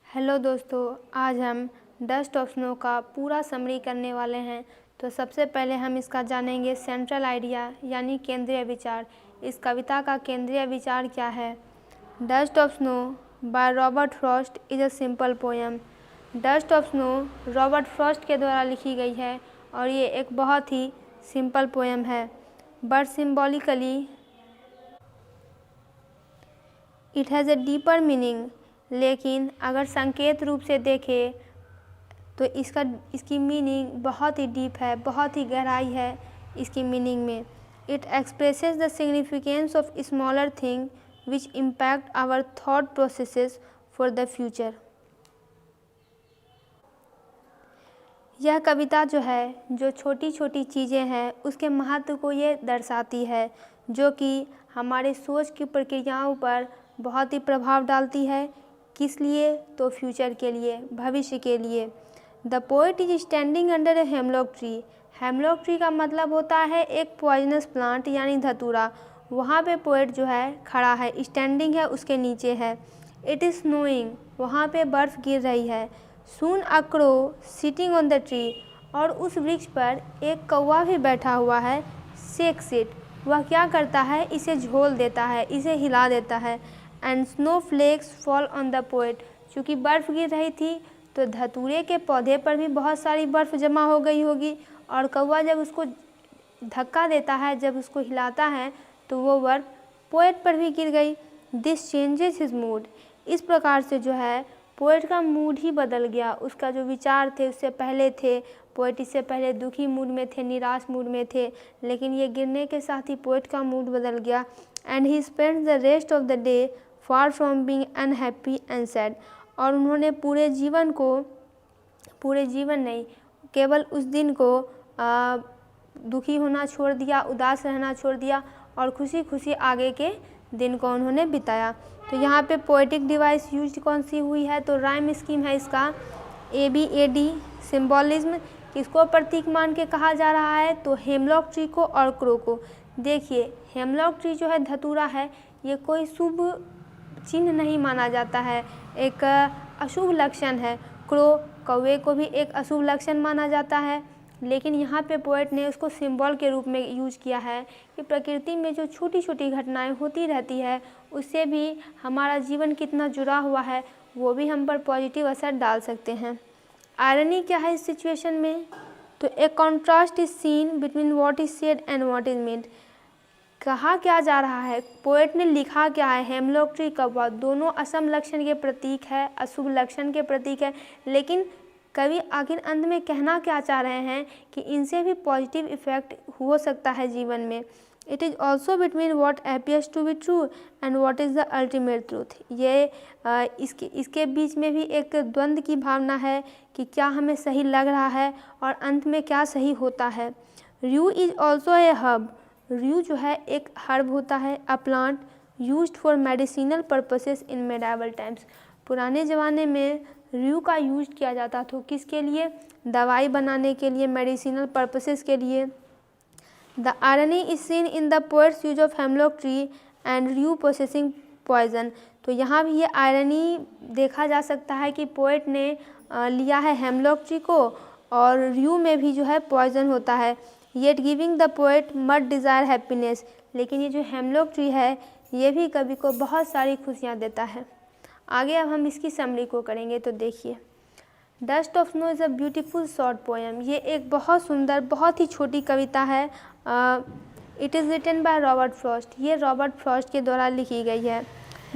Hello दोस्तों, आज हम डस्ट ऑफ स्नो का पूरा समरी करने वाले हैं। तो सबसे पहले हम इसका जानेंगे सेंट्रल आइडिया यानी केंद्रीय विचार। इस कविता का केंद्रीय विचार क्या है? Dust of snow bye Robert Frost is a simple poem. Dust of snow Robert Frost के द्वारा लिखी गई है और ये एक बहुत ही सिंपल पोएम है, but symbolically it has a deeper meaning. लेकिन अगर संकेत रूप से देखें तो इसकी मीनिंग बहुत ही डीप है, बहुत ही गहराई है इसकी मीनिंग में। It expresses the significance of smaller thing which impact our thought processes for the future. यह कविता जो है, जो छोटी छोटी चीज़ें हैं उसके महत्व को ये दर्शाती है, जो कि हमारे सोच की प्रक्रियाओं पर बहुत ही प्रभाव डालती है। किस लिए? तो फ्यूचर के लिए, भविष्य के लिए। The poet is standing under a hemlock tree. Hemlock tree का मतलब होता है एक पॉइजनस प्लांट यानी धतूरा। वहाँ पे पोएट जो है खड़ा है, स्टैंडिंग है, उसके नीचे है। इट इज़ स्नोइंग, वहाँ पे बर्फ़ गिर रही है। Soon a crow sitting on the tree, और उस वृक्ष पर एक कौवा भी बैठा हुआ है। शेक्स इट, वह क्या करता है? इसे झोल देता है, इसे हिला देता है। And snowflakes fall on the poet, चूँकि बर्फ़ गिर रही थी तो धतूरे के पौधे पर भी बहुत सारी बर्फ़ जमा हो गई होगी, और कौवा जब उसको धक्का देता है, जब उसको हिलाता है, तो वो बर्फ़ पोएट पर भी गिर गई। This changes his mood. इस प्रकार से जो है पोएट का मूड ही बदल गया। उसका जो विचार थे उससे पहले थे, पोएट इससे पहले दुखी मूड में थे, निराश मूड में थे, लेकिन ये गिरने के साथ ही पोएट का मूड बदल गया। And he spends the rest of the day far from being unhappy and sad. और उन्होंने पूरे जीवन नहीं, केवल उस दिन को दुखी होना छोड़ दिया, उदास रहना छोड़ दिया, और खुशी खुशी आगे के दिन को उन्होंने बिताया। तो यहाँ पे पोएटिक डिवाइस यूज कौन सी हुई है? तो राइम स्कीम है इसका ABAD। सिम्बॉलिज्म किसको प्रतीक मान के कहा जा रहा है? तो हेमलॉक ट्री को और क्रो को। देखिए, हेमलॉक ट्री जो है, धतूरा है, ये कोई शुभ चिन्ह नहीं माना जाता है, एक अशुभ लक्षण है। क्रो, कौवे को भी एक अशुभ लक्षण माना जाता है, लेकिन यहाँ पे पोएट ने उसको सिंबल के रूप में यूज किया है कि प्रकृति में जो छोटी छोटी घटनाएं होती रहती है उससे भी हमारा जीवन कितना जुड़ा हुआ है, वो भी हम पर पॉजिटिव असर डाल सकते हैं। आयरनी क्या है इस सिचुएशन में? तो a contrast is seen between what is said and what is meant. कहा क्या जा रहा है, पोएट ने लिखा क्या है? हेमलॉक ट्री, कौवा, दोनों असम लक्षण के प्रतीक है, अशुभ लक्षण के प्रतीक है, लेकिन कवि आखिर अंत में कहना क्या चाह रहे हैं कि इनसे भी पॉजिटिव इफेक्ट हो सकता है जीवन में। It is also between what appears to be true and what is the ultimate truth. ये इसके बीच में भी एक द्वंद्व की भावना है कि क्या हमें सही लग रहा है और अंत में क्या सही होता है। र्यू इज़ ऑल्सो ए हर्ब। र्यू जो है एक हर्ब होता है, a plant used for medicinal purposes in medieval times. पुराने ज़माने में र्यू का यूज किया जाता था, किसके लिए? दवाई बनाने के लिए, मेडिसिनल पर्पसेस के लिए। The irony is seen in the poet's use of hemlock tree and rue processing poison. तो यहाँ भी ये आयरनी देखा जा सकता है कि पोएट ने लिया है हेमलॉक ट्री को, और र्यू में भी जो है पॉइजन होता है। Yet giving the poet much desire happiness. लेकिन ये जो हेमलॉक ट्री है ये भी कवि को बहुत सारी खुशियाँ देता है। आगे अब हम इसकी समरी को करेंगे। तो देखिए, dust of snow is a beautiful short poem. ये एक बहुत सुंदर, बहुत ही छोटी कविता है। It is written by Robert Frost. ये रॉबर्ट फ्रॉस्ट के द्वारा लिखी गई है।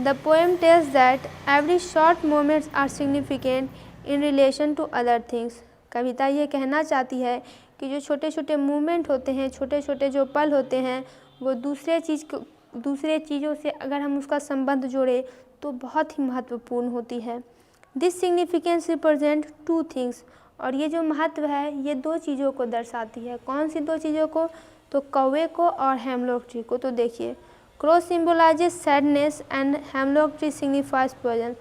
The poem tells that every short moments are significant in relation to other things. कविता ये कहना चाहती है कि जो छोटे छोटे मूवमेंट होते हैं, छोटे छोटे जो पल होते हैं, वो दूसरे चीज़ों से अगर हम उसका संबंध जोड़ें तो बहुत ही महत्वपूर्ण होती है। This significance represent two things. और ये जो महत्व है ये दो चीज़ों को दर्शाती है। कौन सी दो चीज़ों को? तो कौवे को और हेमलॉक ट्री को। तो देखिए, crow symbolises sadness and hemlock tree signifies poison.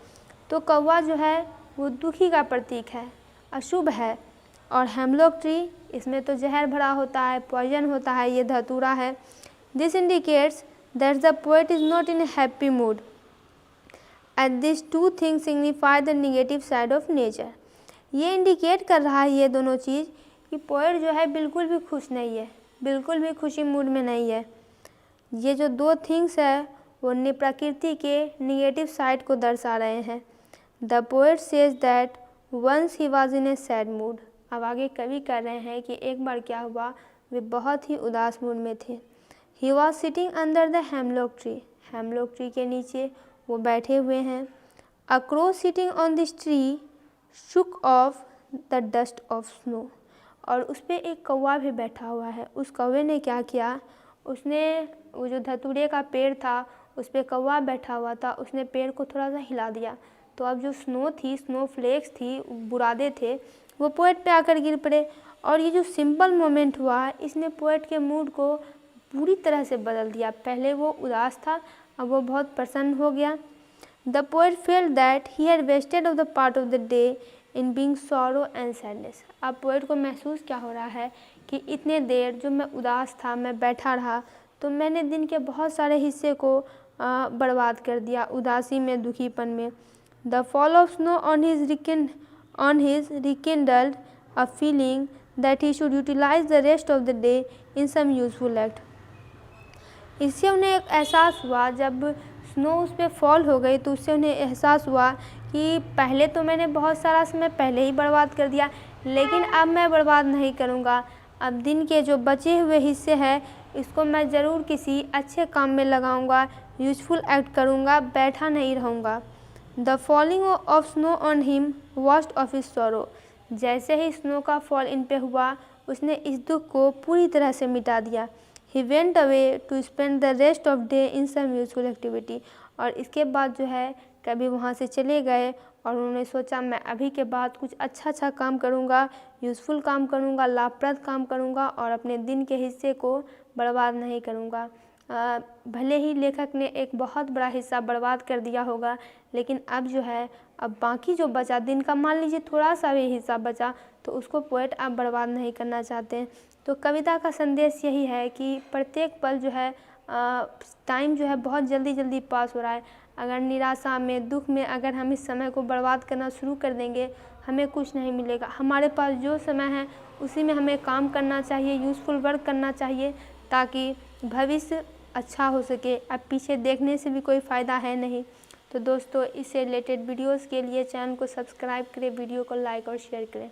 तो कौवा जो है वो दुखी का प्रतीक है, अशुभ है, और हेमलॉक ट्री, इसमें तो जहर भरा होता है, पॉइजन होता है, ये धतूरा है। This indicates that the poet is not in A happy mood at this two things signify the negative side of nature. ये इंडिकेट कर रहा है ये दोनों चीज़ कि पोएट जो है बिल्कुल भी खुश नहीं है, बिल्कुल भी खुशी मूड में नहीं है। ये जो दो थिंग्स है वो प्रकृति के निगेटिव साइड को दर्शा रहे हैं। The poet says that once he was in a sad mood. अब आगे कवि कह रहे हैं कि एक बार क्या हुआ, वे बहुत ही उदास मूड में थे। He was sitting under the hemlock tree. Hemlock tree के नीचे वो बैठे हुए हैं। A crow sitting on this tree shook off the dust of snow. और उस पर एक कौवा भी बैठा हुआ है। उस कौवे ने क्या किया, उसने वो जो धतूरे का पेड़ था उस पर कौवा बैठा हुआ था, उसने पेड़ को थोड़ा सा हिला दिया। तो अब जो स्नो थी, स्नो फ्लेक्स थी, बुरादे थे, वो पोएट पे आकर गिर पड़े। और ये जो सिंपल मोमेंट हुआ इसने पोएट के मूड को पूरी तरह से बदल दिया। पहले वो उदास था, अब वो बहुत प्रसन्न हो गया। The poet felt that he had wasted of the part of the day in being sorrow and sadness. अब पोएट को महसूस क्या हो रहा है कि इतने देर जो मैं उदास था, मैं बैठा रहा, तो मैंने दिन के बहुत सारे हिस्से को बर्बाद कर दिया उदासी में, दुखीपन में। The fall of snow on his rekindled a feeling that he should utilise the rest of the day in some useful act. इससे उन्हें एक एहसास हुआ, जब स्नो उस पर फॉल हो गई तो उससे उन्हें एहसास हुआ कि पहले तो मैंने बहुत सारा समय पहले ही बर्बाद कर दिया, लेकिन अब मैं बर्बाद नहीं करूँगा। अब दिन के जो बचे हुए हिस्से हैं इसको मैं ज़रूर किसी अच्छे काम में लगाऊंगा, यूजफुल एक्ट करूँगा, बैठा नहीं रहूँगा। The falling of snow on him washed of his sorrow. जैसे ही स्नो का फॉल इन पे हुआ उसने इस दुख को पूरी तरह से मिटा दिया। He went away to spend the rest of day in some useful activity. और इसके बाद जो है कभी वहाँ से चले गए और उन्होंने सोचा मैं अभी के बाद कुछ अच्छा काम करूँगा, यूज़फुल काम करूँगा, लाभप्रद काम करूँगा और अपने दिन के हिस्से को बर्बाद नहीं करूँगा। भले ही लेखक ने एक बहुत बड़ा हिस्सा बर्बाद कर दिया होगा, लेकिन अब जो है अब बाकी जो बचा दिन का, मान लीजिए थोड़ा सा भी हिस्सा बचा, तो उसको पोएट अब बर्बाद नहीं करना चाहते हैं। तो कविता का संदेश यही है कि प्रत्येक पल जो है टाइम जो है बहुत जल्दी पास हो रहा है। अगर निराशा में, दुख में अगर हम इस समय को बर्बाद करना शुरू कर देंगे, हमें कुछ नहीं मिलेगा। हमारे पास जो समय है उसी में हमें काम करना चाहिए, यूज़फुल वर्क करना चाहिए, ताकि भविष्य अच्छा हो सके। अब पीछे देखने से भी कोई फ़ायदा है नहीं। तो दोस्तों, इससे रिलेटेड वीडियोज़ के लिए चैनल को सब्सक्राइब करें, वीडियो को लाइक और शेयर करें।